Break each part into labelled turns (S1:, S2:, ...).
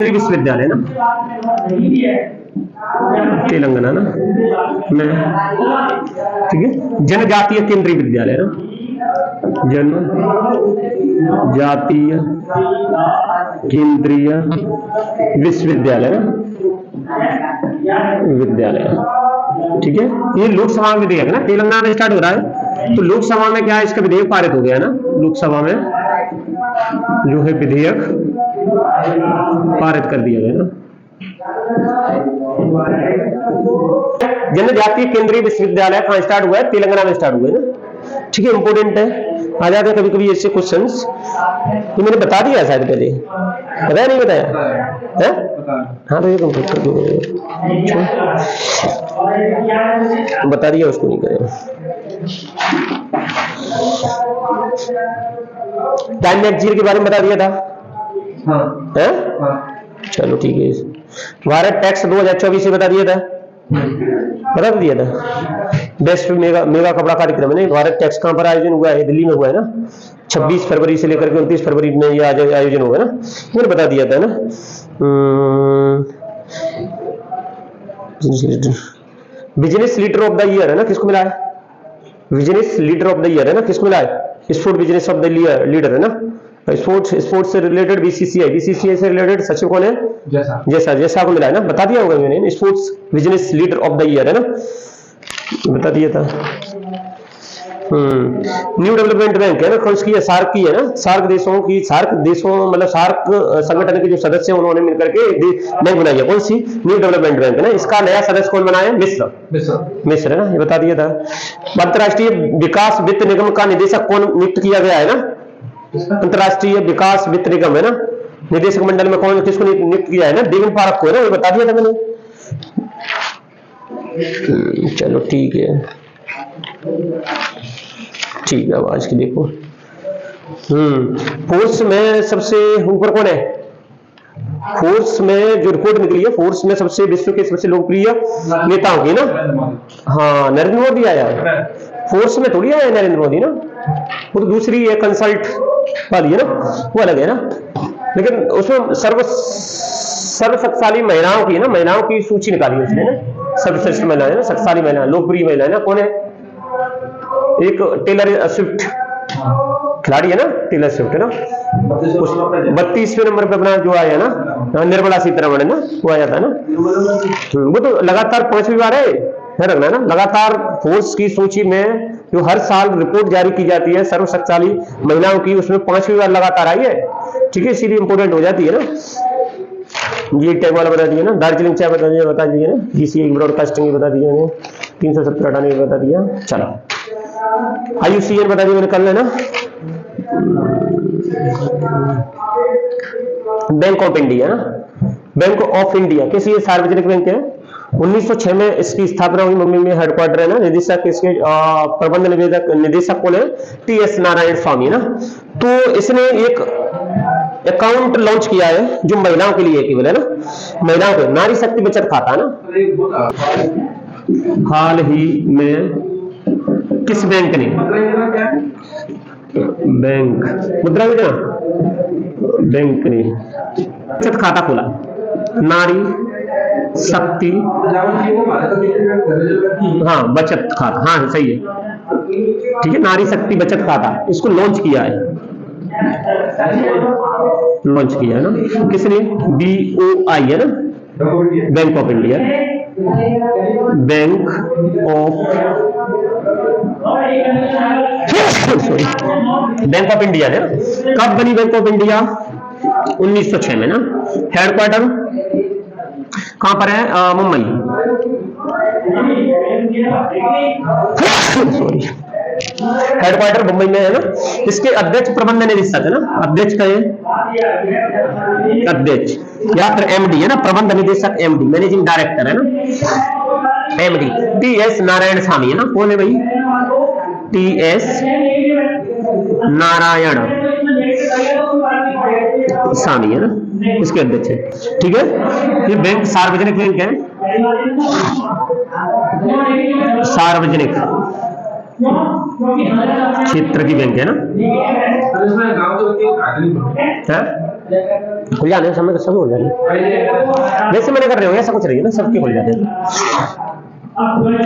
S1: विश्वविद्यालय ना तेलंगाना ना में, ठीक है। जनजातीय केंद्रीय विद्यालय ना, जनजातीय केंद्रीय विश्वविद्यालय ना, विद्यालय, ठीक है। ये लोकसभा में विधेयक ना, तेलंगाना में स्टार्ट हो रहा है, तो लोकसभा में क्या है, इसका विधेयक पारित हो गया ना, लोकसभा में जो है विधेयक पारित कर दिया गया ना। जनजातीय केंद्रीय विश्वविद्यालय कहां स्टार्ट हुआ है, तेलंगाना में स्टार्ट हुआ है ना, ठीक है। इंपोर्टेंट है, आ जाते हैं कभी कभी ऐसे क्वेश्चंस। ये मैंने बता दिया शायद पहले, बताया नहीं बताया है? हाँ तो ये बता दिया, उसको नहीं करेगा। टाइम मैगजीन के बारे में बता दिया था, है? चलो ठीक है। भारत टैक्स 2024 से बता दिया था, बता दिया था। बेस्ट मेगा कपड़ा कार्यक्रम है, भारत टैक्स कहां पर आयोजन हुआ है, दिल्ली में हुआ है ना, 26 फरवरी से लेकर के 29 फरवरी में ये आयोजन हुआ है ना, मैंने बता दिया था ना। Business leader of the year है ना, किसको मिला है? Business leader of the year है ना, किसको मिला है? Sport business of the leader है ना, स्पोर्ट्स से रिलेटेड बीसीसीआई से रिलेटेड सचिव कौन है? जैसा को मिला है ना, बता दिया होगा मैंने। Sports business leader of the year है ना, बता दिया था। न्यू डेवलपमेंट बैंक है ना, कौन सी है? सार्क की है ना, सार्क देशों मतलब सार्क संगठन के जो सदस्य हैं उन्होंने मिलकर के बैंक बनाई है, कौन सी? न्यू डेवलपमेंट बैंक है ना। इसका नया सदस्य कौन बना है? मिस्र है ना, ये बता दिया था। अंतरराष्ट्रीय विकास वित्त निगम का निदेशक कौन नियुक्त किया गया है ना? अंतरराष्ट्रीय विकास वित्त निगम है ना, निदेशक मंडल में कौन किसको नियुक्त किया है ना? डेविड पारक को है ना, ये बता दिया था मैंने। चलो ठीक है, ठीक है। अब आज की देखो, फोर्स में सबसे ऊपर कौन है? फोर्स में जो रिपोर्ट निकली है, फोर्स में सबसे विश्व के सबसे लोकप्रिय नेताओं की ना, हाँ नरेंद्र मोदी आया है। फोर्स में थोड़ी आया है नरेंद्र मोदी ना, वो तो दूसरी है, कंसल्ट वाली है ना, वो अलग है ना। लेकिन उसमें सर्वशक्तिशाली महिलाओं की ना, महिलाओं की सूची निकाली उसने ना, सर्वश्रेष्ठ महिलाएं ना, शक्तिशाली महिलाएं, लोकप्रिय महिलाएं ना, कौन है? एक टेलर स्विफ्ट खिलाड़ी है ना, टेलर स्विफ्ट है ना, 32वें नंबर पे अपना जो आया ना, निर्मला सीतारमण है ना, वो आया था ना। वो तो लगातार 5वीं बार है, रखना है ना। लगातार फोर्स की सूची में जो हर साल रिपोर्ट जारी की जाती है सर्वशक्तिशाली महिलाओं की, उसमें 5वीं बार लगातार आई है, ठीक है, इसीलिए इंपोर्टेंट हो जाती है ना। ये टैग वाला बता दिया ना, दार्जिलिंग चाय बता दिया ना, जीसीए ब्रॉडकास्टिंग बता दिया मैंने, 370 हटाने बता दिया। चलो IUCN बता दिया मैंने कल है ना। बैंक ऑफ इंडिया ना, बैंक ऑफ इंडिया कैसी है? सार्वजनिक बैंक है। 1906 में इसकी स्थापना हुई, मुंबई में हेडक्वार्टर है ना। निदेशक इसके प्रबंध निदेशक कौन है? TS नारायण स्वामी ना। तो इसने एक अकाउंट लॉन्च किया है जो महिलाओं के लिए केवल है ना, महिलाओं के, नारी शक्ति बचत खाता ना। हाल ही में किस बैंक ने मुद्रा योजना बैंक ने बचत खाता खोला? नारी शक्ति, हाँ बचत खाता, हाँ सही है, ठीक है, नारी शक्ति बचत खाता, इसको लॉन्च किया है, ना, किसने? BOI है ना, bank of India, bank of India है। कब बनी बैंक ऑफ इंडिया? 1906 में ना। हेडक्वार्टर कहां पर है? मुंबई। सॉरी, हेडक्वार्टर मुंबई में है ना। इसके अध्यक्ष प्रबंध निदेशक है ना, अध्यक्ष का है अध्यक्ष या फिर MD है ना, प्रबंध निदेशक MD, मैनेजिंग डायरेक्टर है ना, MD TS नारायण स्वामी है ना। कौन है भाई? TS नारायण स्वामी है ना, इसके अध्यक्ष है, ठीक है। ये बैंक सार्वजनिक बैंक है, सार्वजनिक क्षेत्र की बैंक है ना, खुल जाने समय सब हो जाने, वैसे मैंने कर रहे हो ऐसा कुछ नहीं है ना, सबके खुल जाते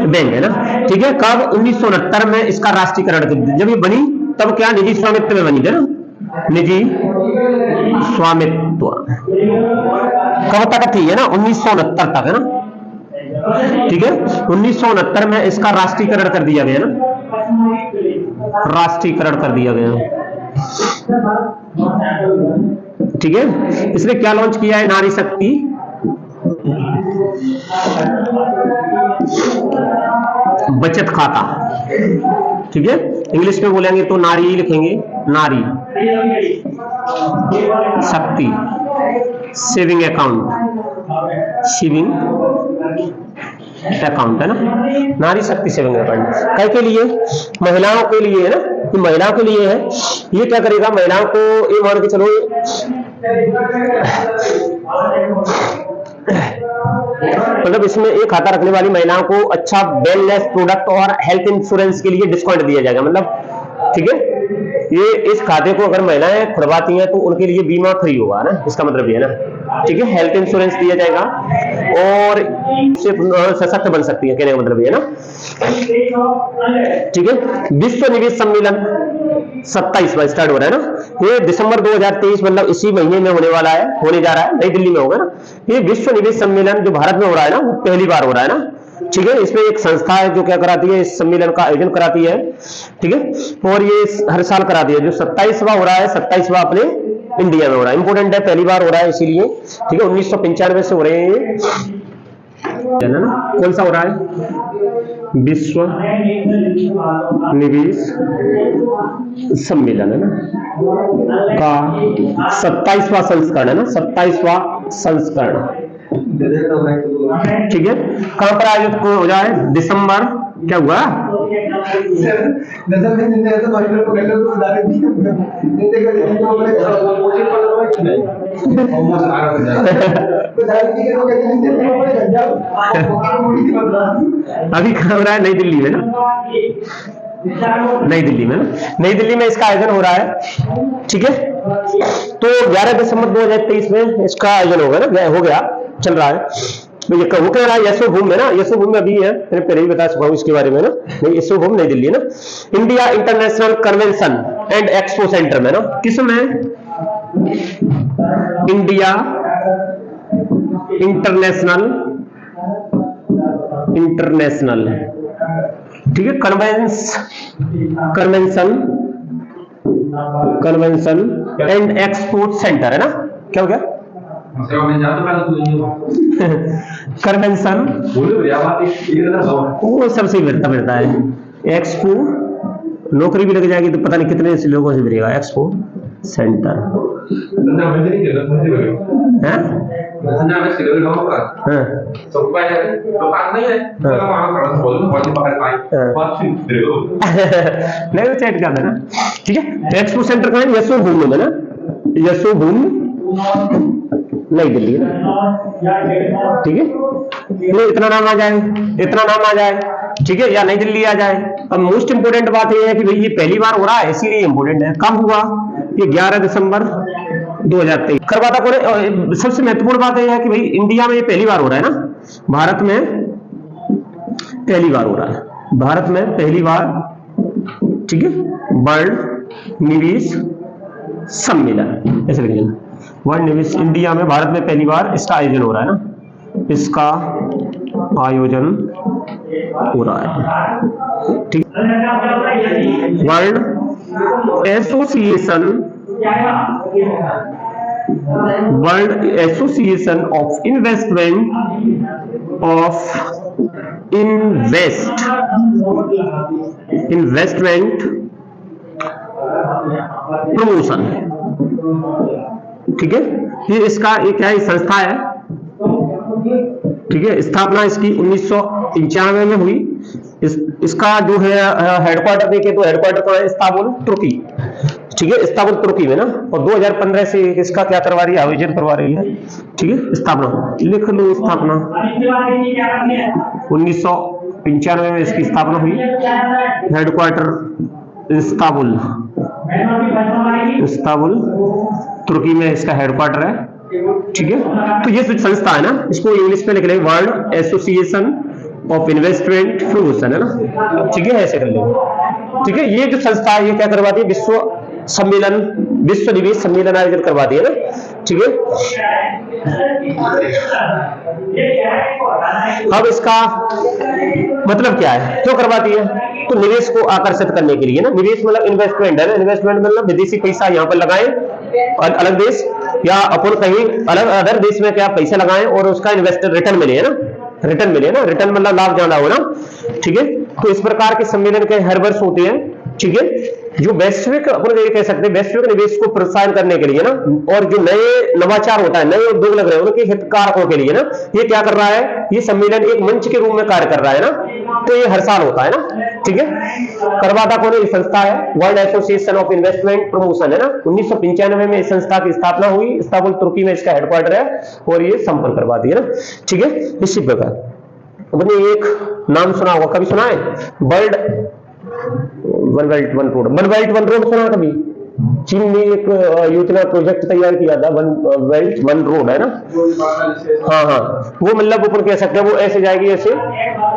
S1: बैंक है ना। ठीक है, कब 1969 में इसका राष्ट्रीयकरण, जब ये बनी तब क्या निजी स्वामित्व में बनी थी ना, निजी स्वामित्व कब तक थी है ना, 1969 तक है ना। ठीक है, 1969 में इसका राष्ट्रीयकरण कर दिया गया ना, राष्ट्रीयकरण कर दिया गया। ठीक है, इसने क्या लॉन्च किया है, नारी शक्ति बचत खाता। ठीक है, इंग्लिश में बोलेंगे तो नारी लिखेंगे, नारी शक्ति सेविंग अकाउंट, सेविंग अकाउंट है ना, नारी शक्ति सेविंग अकाउंट। कई के लिए, महिलाओं के लिए है ना, ये महिलाओं के लिए है। ये क्या करेगा, महिलाओं को ये मान के चलो, मतलब इसमें एक खाता रखने वाली महिलाओं को अच्छा वेलनेस प्रोडक्ट और हेल्थ इंश्योरेंस के लिए डिस्काउंट दिया जाएगा। मतलब ठीक है, ये इस खाते को अगर महिलाएं खुलवाती हैं तो उनके लिए बीमा फ्री होगा ना, इसका मतलब ये है ना। ठीक है, हेल्थ इंश्योरेंस दिया जाएगा और सशक्त बन सकती है, कहने का मतलब ये है ना। ठीक है, विश्व निवेश सम्मेलन 27वां स्टार्ट हो रहा है ना, ये दिसंबर 2023 मतलब इसी महीने में होने वाला है, होने जा रहा है, नई दिल्ली में होगा ना। ये विश्व निवेश सम्मेलन जो भारत में हो रहा है ना, वो पहली बार हो रहा है ना। ठीक है, इसमें एक संस्था है जो क्या कराती है, इस सम्मेलन का आयोजन कराती है। ठीक है, और ये हर साल कराती है। जो 27वां हो रहा है, 27वां अपने इंडिया में हो रहा है, इंपोर्टेंट है, पहली बार हो रहा है इसीलिए। ठीक है, 1995 से हो रहे हैं ये ना। कौन सा हो रहा है, विश्व निवेश सम्मेलन है ना का 27वां संस्करण है ना, 27वां संस्करण। ठीक है, कहां पर आयोजित हो जाए, दिसंबर, क्या हुआ अभी कहां हो रहा है, नई दिल्ली में ना, नई दिल्ली में ना, नई दिल्ली में इसका आयोजन हो रहा है। ठीक है, तो 11 दिसंबर 2023 में इसका आयोजन होगा ना, हो गया, चल रहा है। तो ये वो कह रहा है यशोभूमि है ना, यशोभूमि में अभी है, मैंने पहले ही बता चुका हूं इसके बारे में ना। नहीं, यशोभूमि नई दिल्ली है ना, India international convention and expo centre में ना, किसमें, इंडिया इंटरनेशनल ठीक है, कन्वेंशन एंड एक्सपो सेंटर है ना, क्या हो गया, कन्वेंशन वो सबसे मिलता है। एक्सपो नौकरी भी लग जाएगी तो पता नहीं कितने लोगों से मिलेगा, एक्सपो सेंटर है। नहीं वो चैट कर देना। ठीक है, एक्सपो सेंटर का है यशोभूमि में ना, यशोभूमि नई दिल्ली है। ठीक है, इतना नाम आ जाए, इतना नाम आ जाए। ठीक है, या नई दिल्ली आ जाए। अब मोस्ट इंपोर्टेंट बात यह है कि भाई ये पहली बार हो रहा है इसीलिए इंपोर्टेंट है। कब हुआ, ये 11 दिसंबर 2023 करवाता कौन है। सबसे महत्वपूर्ण बात यह है कि भाई इंडिया में ये पहली बार हो रहा है ना, भारत में पहली बार हो रहा है, भारत में पहली बार। ठीक है, वर्ल्ड निवेश सम्मेलन ऐसे लिख लेना, वर्ल्ड निवेश, इंडिया में भारत में पहली बार इसका आयोजन हो रहा है ना, इसका आयोजन हो रहा है। ठीक, world association of investment promotion. ठीक है, ये इसका एक क्या संस्था है। ठीक है, स्थापना इसकी 1995 में हुई। इसका जो है हेडक्वार्टर देखे तो हेडक्वार्टर तो है इस्तांबुल, तुर्की। ठीक है, इस्तांबुल तुर्की में ना, और 2015 से इसका क्या करवा रही है, आयोजन करवा रही है। ठीक है, स्थापना लिख लो, स्थापना 1995 में इसकी स्थापना हुई। हेडक्वार्टर इस्तांबुल तुर्की में इसका हेडक्वार्टर है। ठीक है, तो ये जो संस्था है ना, इसको इंग्लिश में लिख लेंगे world association of investment promotion, है ना। ठीक है, ऐसे कर लेंगे। ठीक है, ये जो संस्था है ये क्या करवाती है, विश्व निवेश सम्मेलन आयोजन करवाती है ना। ठीक है, अब इसका मतलब क्या है, क्यों करवाती है, तो निवेश को आकर्षित करने के लिए ना। निवेश मतलब इन्वेस्टमेंट है ना, इन्वेस्टमेंट मतलब विदेशी पैसा यहाँ पर लगाएं अलग देश, या अपन कहीं अलग अदर देश में क्या पैसा लगाएं और उसका इन्वेस्टर रिटर्न मिले, है ना। रिटर्न मिले ना, रिटर्न मतलब लाभ ज्यादा हो ना। ठीक है, तो इस प्रकार के सम्मेलन के हर वर्ष होते हैं। ठीक है, जो वैश्विक अपन ये कह सकते हैं वैश्विक निवेश को प्रोत्साहन करने के लिए ना, और जो नए नवाचार होता है, नए उद्योग लग रहे हैं उनके हितकारकों के लिए ना, ये क्या कर रहा है, ये सम्मेलन एक मंच के रूप में कार्य कर रहा है ना। तो ये हर साल होता है ना। ठीक है, करवाता कौन है, ये संस्था है world association of investment promotion, है ना। 1995 में इस संस्था की स्थापना हुई, इस्तांबुल तुर्की में इसका हेडक्वार्टर है, और ये संपन्न करवाती है ना। ठीक है, इसी प्रकार अपने एक नाम सुना होगा, कभी सुना है, world one belt one road सुना कभी। चीन ने एक योजना प्रोजेक्ट तैयार किया था, वन बेल्ट वन रोड, है ना। हाँ, वो मतलब ऊपर कह सकते हैं वो ऐसे जाएगी, ऐसे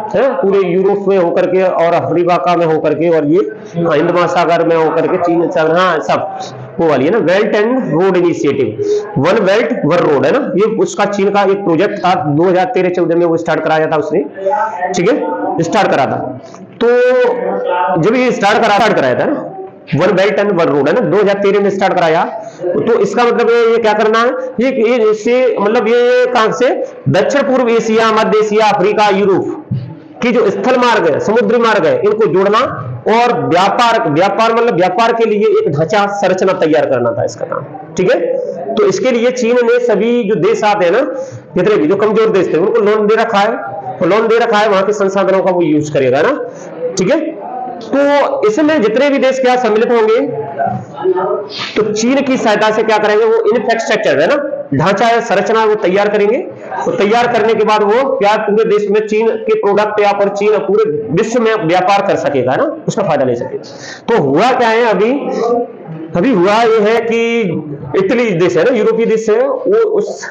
S1: है पूरे यूरोप में होकर के और अफ्रीका में होकर के, और ये हिंद महासागर में होकर के चीन, हाँ सब वो वाली है ना, belt and road initiative, one belt one road, है ना। ये उसका चीन का एक प्रोजेक्ट था, 2013-14 में वो स्टार्ट कराया था उसने। ठीक है, स्टार्ट करा था, तो जब ये स्टार्ट कराया था ना, one belt and one road, है ना, 2013 में स्टार्ट कराया। तो इसका मतलब ये क्या करना है, ये इससे मतलब ये कहां से, दक्षिण पूर्व एशिया, मध्य एशिया, अफ्रीका, यूरोप की जो स्थल मार्ग है, समुद्री मार्ग है, इनको जोड़ना, और व्यापार मतलब व्यापार के लिए एक ढांचा संरचना तैयार करना था इसका काम। ठीक है, तो इसके लिए चीन ने सभी जो देश आते हैं ना, जितने भी जो कमजोर देश थे, उनको लोन दे रखा है, वहां के संसाधनों का वो यूज करेगा ना। ठीक है, तो इसमें जितने भी देश क्या सम्मिलित होंगे, तो चीन की सहायता से क्या करेंगे, वो इंफ्रास्ट्रक्चर है ना, ढांचा है, संरचना वो तैयार करेंगे। तो तैयार करने के बाद वो क्या पूरे देश में चीन के प्रोडक्ट या पर चीन पूरे विश्व में व्यापार कर सकेगा ना, उसका फायदा ले सकेगा। तो हुआ क्या है, अभी हुआ ये है कि इटली देश है ना, यूरोपीय देश है, वो उस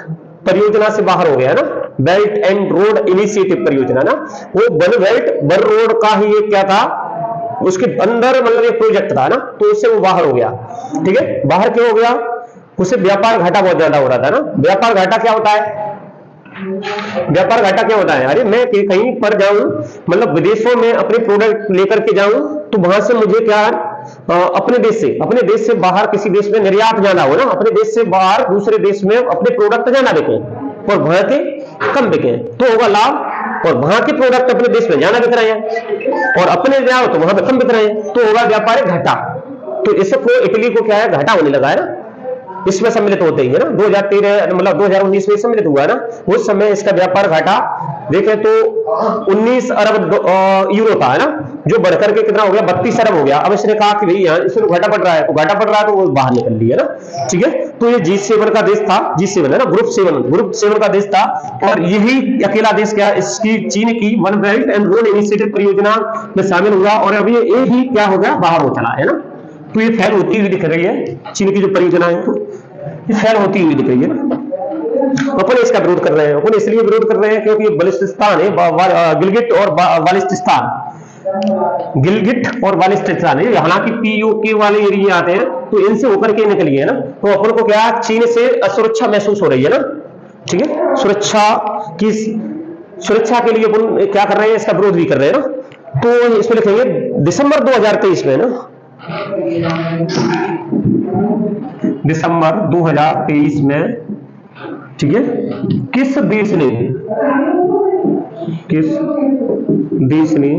S1: परियोजना से बाहर हो गया ना, बेल्ट एंड रोड इनिशिएटिव परियोजना ना, वो वन बेल्ट वन रोड का ही एक क्या था, उसके अंदर मतलब एक प्रोजेक्ट था ना, तो उससे वो बाहर हो गया। ठीक है, बाहर क्यों हो गया, उसे व्यापार घाटा बहुत ज्यादा हो रहा था ना। व्यापार घाटा क्या होता है, अरे मैं कहीं पर जाऊं, मतलब विदेशों में अपने प्रोडक्ट लेकर के जाऊं, तो वहां से मुझे क्या अपने देश से बाहर किसी देश में निर्यात जाना हो ना, अपने देश से बाहर दूसरे देश में अपने प्रोडक्ट जाना बिके, और वहां के कम बिके तो होगा लाभ, और वहां के प्रोडक्ट अपने देश में जाना बिक रहे हैं, और अपने जाओ तो वहां पे कम बिक रहे हैं, तो होगा व्यापारिक घाटा। तो इसको इटली को क्या है, घाटा होने लगा है ना, इसमें सम्मिलित होते ही है ना। 2013 मतलब 2019 में सम्मिलित हुआ है ना, उस समय इसका व्यापार घाटा देखें तो 19 अरब यूरो था, है ना, जो बढ़कर के कितना हो गया, 32 अरब हो गया। अब इसने कहा कि भाई यहाँ इसमें घाटा पड़ रहा है, तो वो बाहर निकल लिया ना। ठीक है, तो ये G7 का देश था, G7 है ना, ग्रुप 7 का देश था, और यही अकेला देश क्या, इसकी चीन की one belt and road initiative परियोजना में शामिल हुआ, और अभी ये भी क्या हो गया, बाहर हो चला, है ना। तो ये फैल होती हुई दिख रही है चीन की जो परियोजना है, तो ये फैल होती हुई दिख रही है ना। अपन इसका विरोध कर रहे हैं, अपन इसलिए विरोध कर रहे हैं क्योंकि बलिस्तिस्तान है, गिलगिट और बालिस्तिस्तान है, हालांकि POK वाले एरिया आते हैं, तो इनसे होकर के निकली है ना। तो अपन को क्या, चीन से असुरक्षा महसूस हो रही है ना। ठीक है, सुरक्षा के लिए अपन क्या कर रहे हैं, इसका विरोध भी कर रहे हैं ना। तो इसमें लिखेंगे दिसंबर 2023 में ना, दिसंबर 2023 में, ठीक है, किस देश ने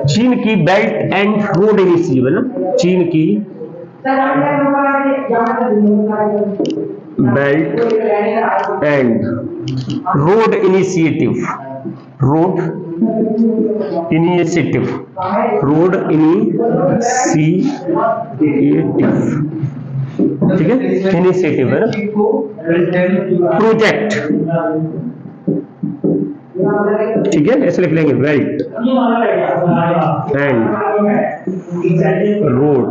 S1: चीन की बेल्ट एंड रोड इनिशिएटिव है ना, चीन की बेल्ट एंड रोड इनिशिएटिव ठीक है, इनिशिएटिव है ना, प्रोजेक्ट ठीक है, ऐसे लिख लेंगे बेल्ट एंड रोड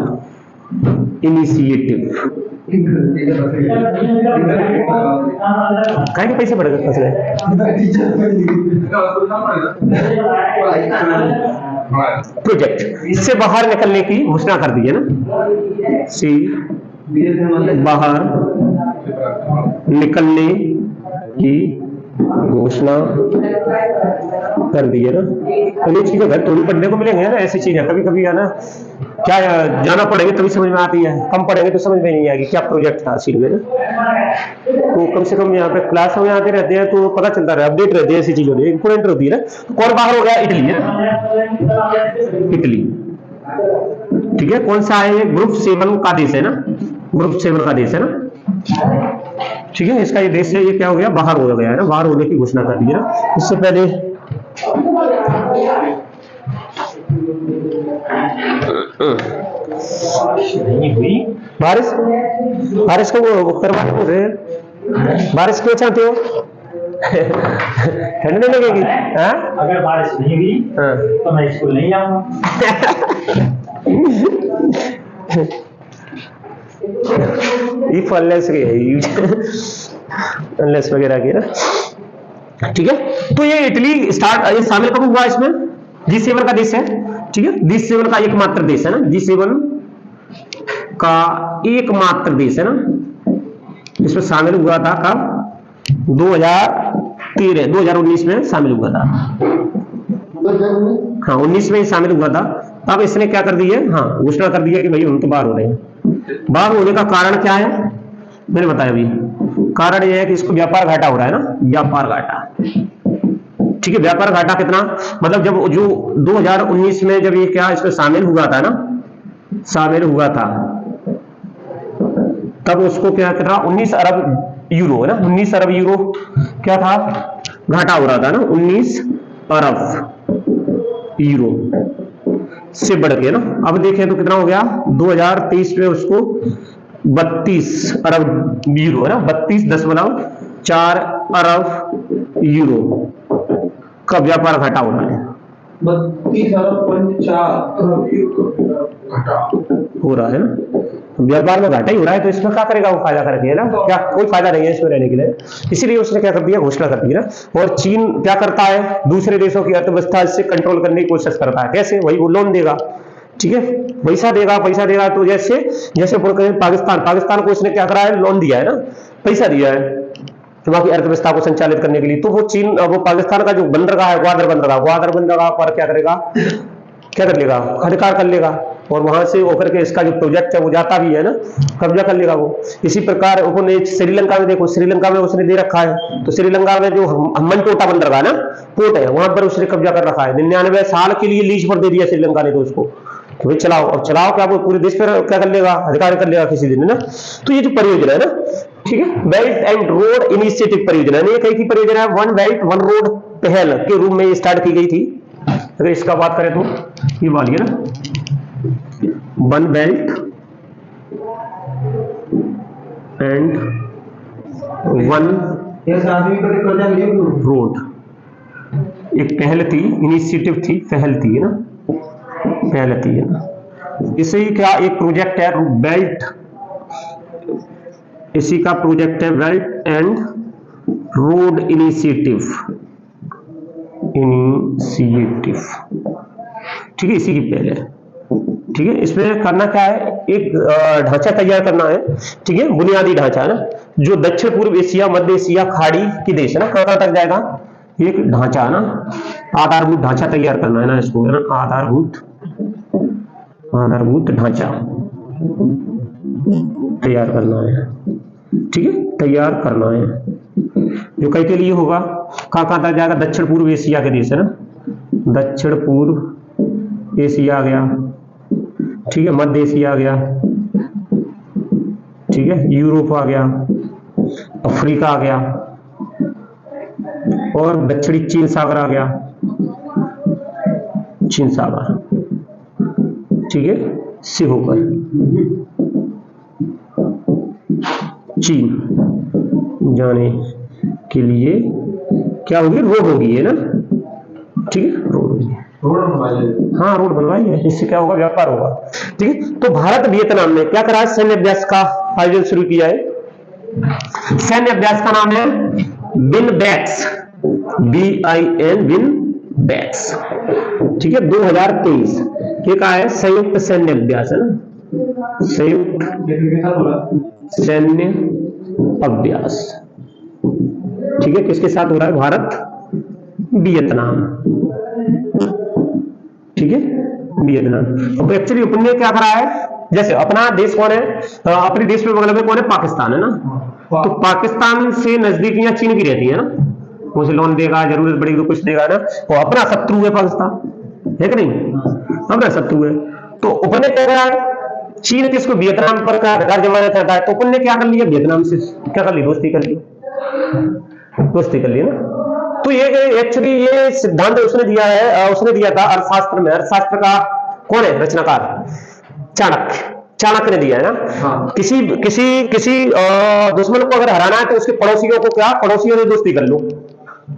S1: इनिशिएटिव। काय के पैसे पड़ गए फंस गए। प्रोजेक्ट, इससे बाहर निकलने की घोषणा कर दी है ना, सी बाहर निकलने की घोषणा कर दी है ना। तो ये चीजें घर थोड़ी पढ़ने को मिलेंगे ना, ऐसी चीजें कभी कभी है ना, क्या जाना पड़ेंगे तभी समझ में आती है, कम पढ़ेंगे तो समझ में नहीं आएगी क्या प्रोजेक्ट था सीन में ना। तो कम से कम यहाँ पे क्लास में आते रहते हैं तो पता चलता रहे, अपडेट रहते हैं, ऐसी चीजों में इंपोर्टेंट होती है ना। तो कौन बाहर हो गया, इटली है ना, इटली। ठीक है, कौन सा है, ग्रुप 7 का देश है ना, ग्रुप 7 का देश है ना। ठीक है, इसका ये देश है, ये क्या हो गया, बाहर हो गया है ना, बाहर होने की घोषणा कर दी है ना। इससे पहले बारिश, बारिश को करवाने को रहे, बारिश क्यों चाहते हो, ठंड नहीं लगेगी।
S2: अगर बारिश नहीं हुई तो मैं स्कूल नहीं जाऊंगा।
S1: इफ अनलेस अनलेस वगैरह की ना। ठीक है, तो ये इटली स्टार्ट, ये शामिल कब हुआ इसमें, G7 का देश है। ठीक है, G7 का एकमात्र देश है ना, G7 का एकमात्र देश है ना, इसमें शामिल हुआ था कब, 2019 में शामिल हुआ था। हाँ 19 में शामिल हुआ था। अब इसने क्या कर दी है, हाँ घोषणा कर दी है कि भाई हम तो बाहर हो रहे हैं। बाहर होने का कारण क्या है, मैंने बताया अभी, कारण यह है कि इसको व्यापार घाटा हो रहा है ना, व्यापार घाटा। ठीक है, व्यापार घाटा कितना, मतलब जब जो 2019 में जब ये क्या इसमें शामिल हुआ था ना, शामिल हुआ था, तब उसको क्या था, 19 अरब यूरो है ना, 19 अरब यूरो क्या था, घाटा हो रहा था ना, 19 अरब यूरो से बढ़ के ना। अब देखें तो कितना हो गया, 2023 में उसको 32 अरब यूरो है ना, 32.4 अरब यूरो का व्यापार घाटा हो रहा है।
S3: 32 अरब 4
S1: हो रहा है ना, व्यापार में घाटा ही हो रहा है, तो इसमें क्या करेगा वो, फायदा करके है ना, क्या कोई फायदा नहीं है इसमें रहने के लिए। इसीलिए उसने क्या कर दिया, घोषणा कर दी ना। और चीन क्या करता है, दूसरे देशों की अर्थव्यवस्था इससे कंट्रोल करने की कोशिश करता है। कैसे, वही वो लोन देगा, ठीक है, पैसा देगा। तो जैसे पाकिस्तान को इसने क्या करा है, लोन दिया है ना, पैसा दिया है तो वहां की अर्थव्यवस्था को संचालित करने के लिए। तो वो पाकिस्तान का जो बंदरगाह है, ग्वादर बंदरगाह पर क्या करेगा, क्या कर लेगा, अधिकार कर लेगा, और वहां से होकर के इसका जो प्रोजेक्ट है वो जाता भी है ना, कब्जा कर लेगा वो। इसी प्रकार उन्होंने श्रीलंका में देखो, श्रीलंका में उसने दे रखा है, तो श्रीलंका में जो हम्बनटोटा बंदरगाह ना, पोर्ट है, वहां पर उसने कब्जा कर रखा है। 99 साल के लिए लीज पर दे दिया श्रीलंका ने तो उसको, तो भाई चलाओ। अब चलाओ क्या, वो पूरे देश पर क्या कर लेगा, अधिकार कर लेगा किसी दिन, है ना। तो ये जो परियोजना है ना, ठीक है, बेल्ट एंड रोड इनिशिएटिव परियोजना, ये कई की परियोजना है, वन बेल्ट वन रोड पहल के रूप में स्टार्ट की गई थी। अगर इसका बात करें तो ये वाली है ना, one belt and one road, एक पहल थी, इनिशिएटिव थी, पहल थी है ना, पहल थी है ना। इसे क्या एक प्रोजेक्ट है बेल्ट, इसी का प्रोजेक्ट है बेल्ट एंड रोड इनिशिएटिव, ठीक है, इसी की पहल है। ठीक है, इसमें करना क्या है, एक ढांचा तैयार करना है, ठीक है, बुनियादी ढांचा है ना, जो दक्षिण पूर्व एशिया, मध्य एशिया खाड़ी की देश है ना, कहां तक जाएगा, एक ढांचा है ना, आधारभूत ढांचा तैयार करना है ना इसको, है ना, आधारभूत ढांचा तैयार करना है। ठीक है, तैयार करना है, जो कई के लिए होगा, कहां तक जाएगा, दक्षिण पूर्व एशिया के देश है ना, दक्षिण पूर्व एशिया आ गया, ठीक है, मध्य एशिया आ गया, ठीक है, यूरोप आ गया, अफ्रीका आ गया, और दक्षिणी चीन सागर आ गया, चीन सागर, ठीक है, से होकर चीन जाने के लिए क्या होगी, रोड होगी, है ना, ठीक है, रोड होगी,
S3: रोड बनवाइए।
S1: हाँ रोड बनवाई है, इससे क्या होगा, व्यापार होगा, ठीक है। तो भारत वियतनाम ने क्या करा है, सैन्य अभ्यास का आयोजन शुरू किया है। सैन्य अभ्यास का नाम है विन बैक्स, BIN विन बैक्स, ठीक है, 2023 ये कहा है, संयुक्त सैन्य अभ्यास है ना, संयुक्त सैन्य अभ्यास, ठीक है, किसके साथ हो रहा है, भारत वियतनाम, ठीक है, वियतनाम। तो एक्चुअली अपन ने क्या करा है, जैसे अपना देश कौन है, अपने देश में बगल में कौन है, पाकिस्तान है ना, तो पाकिस्तान से नजदीकियां चीन की रहती है ना, मुझे लोन देगा, जरूरत पड़ेगी तो कुछ देगा ना, वो अपना शत्रु है पाकिस्तान, है कि नहीं, अपना शत्रु है। तो अपन ने क्या करा है, चीन किसको वियतनाम पर का अधिकार जमाना चाहता है, तो अपन ने क्या कर लिया, वियतनाम से क्या कर ली, दोस्ती कर ली, दोस्ती कर ली ना। तो ये एक्चुअली ये सिद्धांत उसने दिया है, उसने दिया था अर्थशास्त्र में, अर्थशास्त्र का कौन है रचनाकार, चाणक्य ने दिया है ना।
S3: हाँ।
S1: किसी किसी किसी दुश्मन को अगर हराना है तो उसके पड़ोसियों को क्या, पड़ोसियों से दोस्ती कर लो,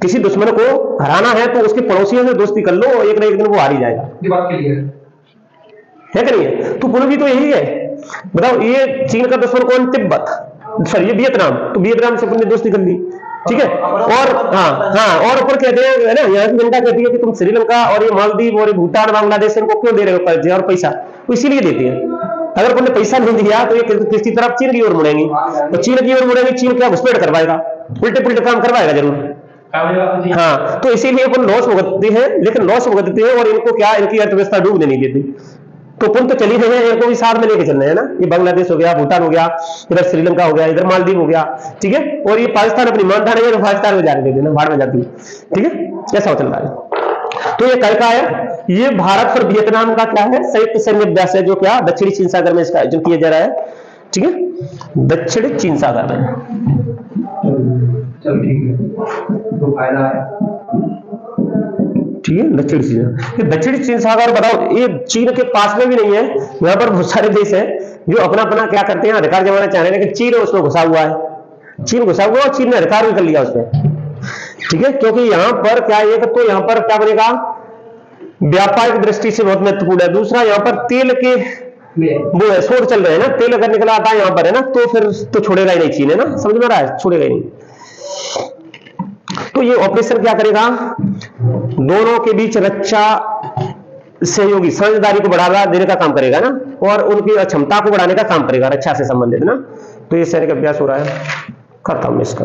S1: किसी दुश्मन को हराना है तो उसके पड़ोसियों से दोस्ती कर लो, एक ना एक दिन वो हार ही जाएगा,
S3: ये बात क्लियर
S1: है कि नहीं है। तो पूर्व भी तो यही है, बताओ, ये चीन का दुश्मन कौन, तिब्बत, सॉरी ये वियतनाम, तो वियतनाम से अपनी दोस्ती कर ली, ठीक है। और हाँ और ऊपर कहते हैं, है ना, यहाँ की जनता कहती है कि तुम श्रीलंका और ये मालदीव और ये भूटान बांग्लादेश इनको क्यों दे रहे हो कर्ज और पैसा, वो इसीलिए देते हैं, अगर तुमने पैसा नहीं दिया तो ये किसी तरफ चीन की ओर मुड़ेंगी, तो चीन की ओर मुड़ेंगी, चीन क्या घुसपैठ करवाएगा, उल्टे पुल्टे काम करवाएगा जरूर, हाँ। तो इसीलिए अपन लॉस भुगतते हैं, लेकिन लॉस भुगतते हैं और इनको क्या, इनकी अर्थव्यवस्था डूबने नहीं देती, तो अपन तो चली रहे हैं, इनको भी साथ में लेके चल रहे हैं ना, ये बांग्लादेश हो गया, भूटान हो गया, इधर श्रीलंका हो गया, इधर मालदीव हो गया, ठीक है, और ये पाकिस्तान अपनी मानता नहीं है तो पाकिस्तान में जाने दे देना, भाड़ में जाती है, ठीक है, ऐसा चल रहा है। तो ये कल का है, ये भारत और वियतनाम का क्या है, संयुक्त सैन्य अभ्यास है, जो क्या दक्षिणी चीन सागर में इसका आयोजन किया जा रहा है, ठीक है, दक्षिणी चीन सागर में,
S3: चल ठीक है, तो फायदा है,
S1: ठीक है, दक्षिणी चीन, ये दक्षिणी चीन सागर बताओ, ये चीन के पास में भी नहीं है, यहाँ पर बहुत सारे देश है जो अपना अपना क्या करते हैं, अधिकार जमाना चाह रहे हैं, लेकिन चीन उसमें घुसा हुआ है, चीन घुसा हुआ और चीन ने अधिकार भी कर लिया उसमें, ठीक है, क्योंकि यहाँ पर क्या है, तो यहाँ पर क्या बनेगा, व्यापारिक दृष्टि से बहुत महत्वपूर्ण है, दूसरा यहाँ पर तेल के वो है, शोध चल रहे हैं ना, तेल अगर निकला आता है यहाँ पर, है ना, तो फिर तो छोड़ेगा ही नहीं चीन, है ना, समझ में आ रहा है, छोड़ेगा ही नहीं। तो ये ऑपरेशन क्या करेगा, दोनों के बीच रक्षा सहयोगी साझेदारी को बढ़ावा देने का काम करेगा ना, और उनकी क्षमता को बढ़ाने का काम करेगा, रक्षा से संबंधित ना। तो ये सैनिक अभ्यास हो रहा है, खत्म इसका।